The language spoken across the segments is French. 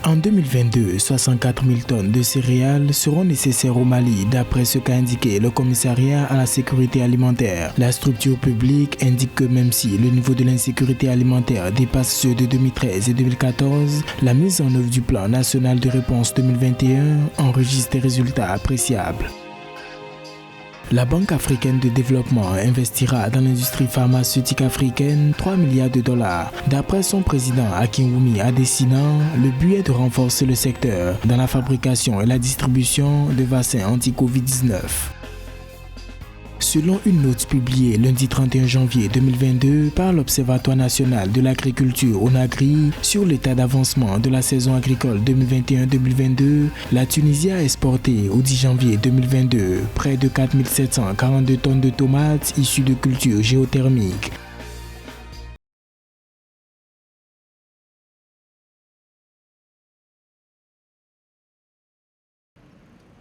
En 2022, 64 000 tonnes de céréales seront nécessaires au Mali, d'après ce qu'a indiqué le commissariat à la sécurité alimentaire. La structure publique indique que même si le niveau de l'insécurité alimentaire dépasse ceux de 2013 et 2014, la mise en œuvre du plan national de réponse 2021 enregistre des résultats appréciables. La Banque africaine de développement investira dans l'industrie pharmaceutique africaine 3 milliards de dollars. D'après son président Akinwumi Adesina, le but est de renforcer le secteur dans la fabrication et la distribution de vaccins anti-Covid-19. Selon une note publiée lundi 31 janvier 2022 par l'Observatoire national de l'agriculture ONAGRI sur l'état d'avancement de la saison agricole 2021-2022, la Tunisie a exporté au 10 janvier 2022 près de 4 742 tonnes de tomates issues de cultures géothermiques.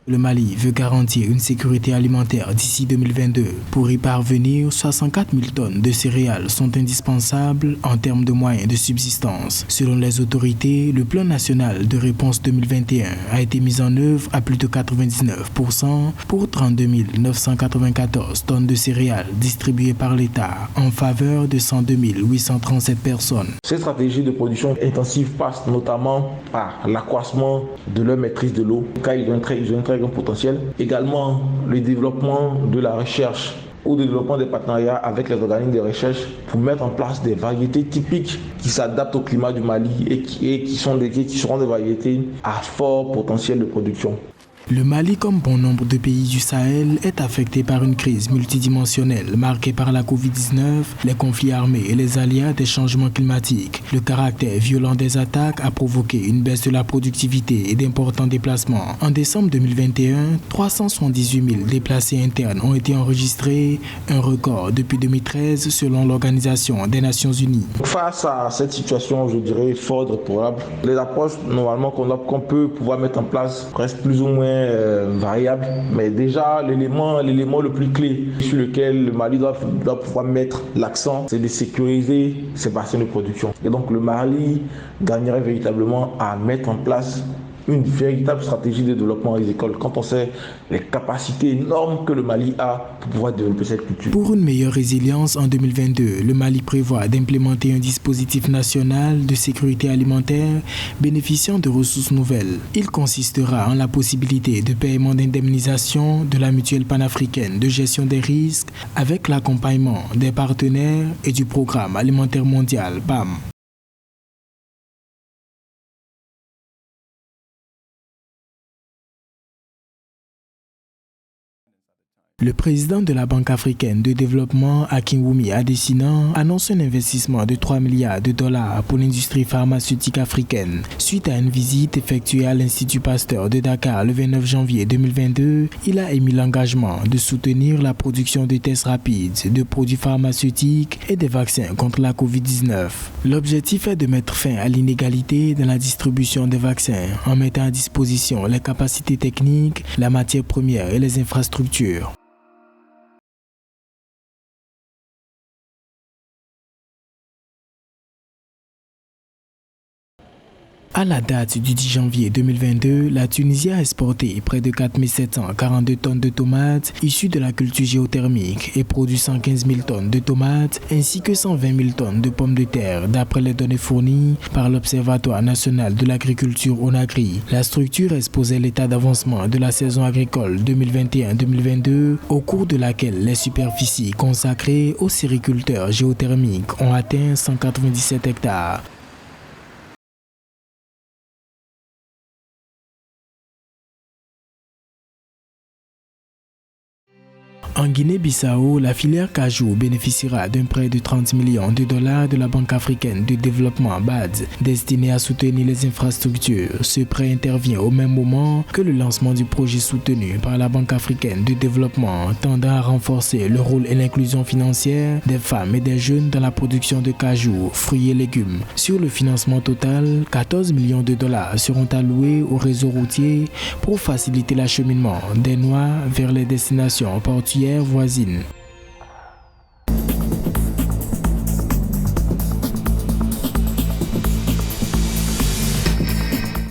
Le Mali veut garantir une sécurité alimentaire d'ici 2022. Pour y parvenir, 64 000 tonnes de céréales sont indispensables en termes de moyens de subsistance. Selon les autorités, le plan national de réponse 2021 a été mis en œuvre à plus de 99% pour 32 994 tonnes de céréales distribuées par l'État en faveur de 102 837 personnes. Cette stratégie de production intensive passe notamment par l'accroissement de leur maîtrise de l'eau, car ils ont un très grand potentiel. Également, le développement de la recherche ou le développement des partenariats avec les organismes de recherche pour mettre en place des variétés typiques qui s'adaptent au climat du Mali et qui seront des variétés à fort potentiel de production. Le Mali, comme bon nombre de pays du Sahel, est affecté par une crise multidimensionnelle marquée par la Covid-19, les conflits armés et les aléas des changements climatiques. Le caractère violent des attaques a provoqué une baisse de la productivité et d'importants déplacements. En décembre 2021, 378 000 déplacés internes ont été enregistrés, un record depuis 2013 selon l'Organisation des Nations Unies. Face à cette situation, je dirais fort déplorable, les approches normalement qu'on peut pouvoir mettre en place restent plus ou moins variable, mais déjà l'élément le plus clé sur lequel le Mali doit pouvoir mettre l'accent, c'est de sécuriser ses bassins de production. Et donc le Mali gagnerait véritablement à mettre en place une véritable stratégie de développement agricole quand on sait les capacités énormes que le Mali a pour pouvoir développer cette culture. Pour une meilleure résilience en 2022, le Mali prévoit d'implémenter un dispositif national de sécurité alimentaire bénéficiant de ressources nouvelles. Il consistera en la possibilité de paiement d'indemnisation de la mutuelle panafricaine de gestion des risques avec l'accompagnement des partenaires et du programme alimentaire mondial PAM. Le président de la Banque africaine de développement, Akinwumi Adesina, annonce un investissement de 3 milliards de dollars pour l'industrie pharmaceutique africaine. Suite à une visite effectuée à l'Institut Pasteur de Dakar le 29 janvier 2022, il a émis l'engagement de soutenir la production de tests rapides, de produits pharmaceutiques et des vaccins contre la Covid-19. L'objectif est de mettre fin à l'inégalité dans la distribution des vaccins en mettant à disposition les capacités techniques, la matière première et les infrastructures. À la date du 10 janvier 2022, la Tunisie a exporté près de 4 742 tonnes de tomates issues de la culture géothermique et produit 115 000 tonnes de tomates ainsi que 120 000 tonnes de pommes de terre d'après les données fournies par l'Observatoire national de l'agriculture ONAGRI. La structure exposait l'état d'avancement de la saison agricole 2021-2022 au cours de laquelle les superficies consacrées aux sériculteurs géothermiques ont atteint 197 hectares. En Guinée-Bissau, la filière cajou bénéficiera d'un prêt de 30 millions de dollars de la Banque africaine de développement BAD, destiné à soutenir les infrastructures. Ce prêt intervient au même moment que le lancement du projet soutenu par la Banque africaine de développement tendant à renforcer le rôle et l'inclusion financière des femmes et des jeunes dans la production de cajou, fruits et légumes. Sur le financement total, 14 millions de dollars seront alloués au réseau routier pour faciliter l'acheminement des noix vers les destinations portuaires voisines.